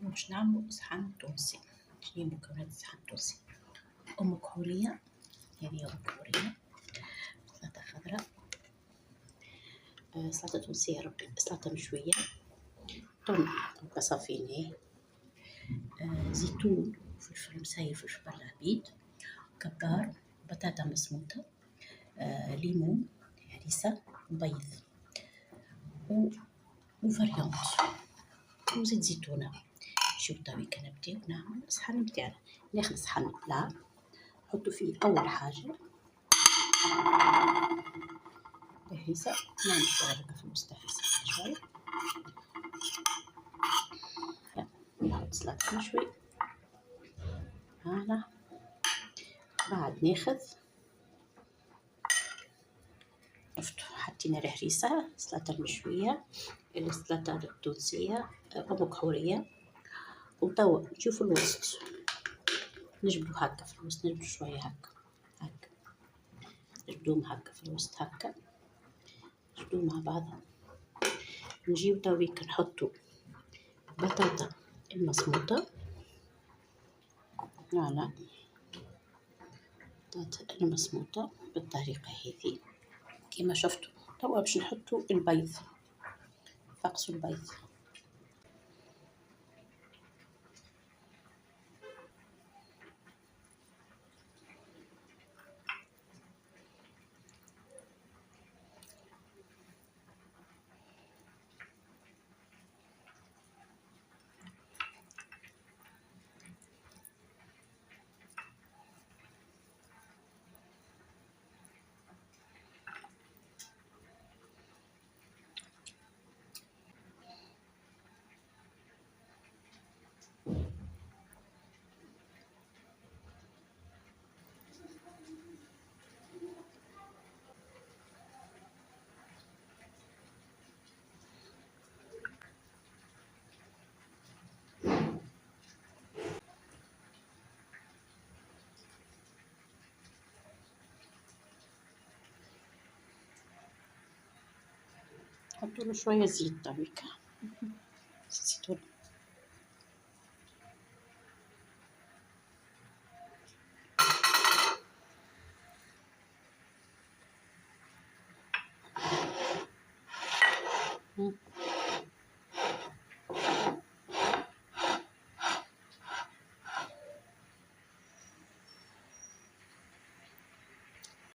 باش نعملو صحن تونسي. شنيا مكونات الصحن التونسي؟ أم كحولية، هذه أم كحولية، سلطة خضراء، سلطة تونسية ربي، سلطة مشوية، ثوم بصل فيني، زيتون، فلفل مسير، فلفل بالعبيد، كبار، بطاطا مسموطة، ليمون، هريسة، بيض، وفريونت، وزيت زيتونة. شو تاوي كنبداو نعمل الصحن متاعنا. ناخذ صحن بلا، نحطو فيه أول حاجة الهريسة، نعمل شوية هكا في الوسط الهريسة شوية، نحط سلطة مشوي، هانا. بعد ناخذ، شفتو حطينا الهريسة، السلطة المشوية، السلطة التونسية، أم كحولية، وتوا نشوفو الوسط نجبدو هكا في الوسط، نجبدو شوية هكا نجبدوهم هكا في الوسط هكا، نجبدوهم مع بعضهم. نجيو تويك نحطو بطاطا المسموطة، بطاطا المسموطة بالطريقة هذه كما شفتو. توا باش نحطو البيض، فقسو البيض، نحطوله شوية زيت تويك، زيتون.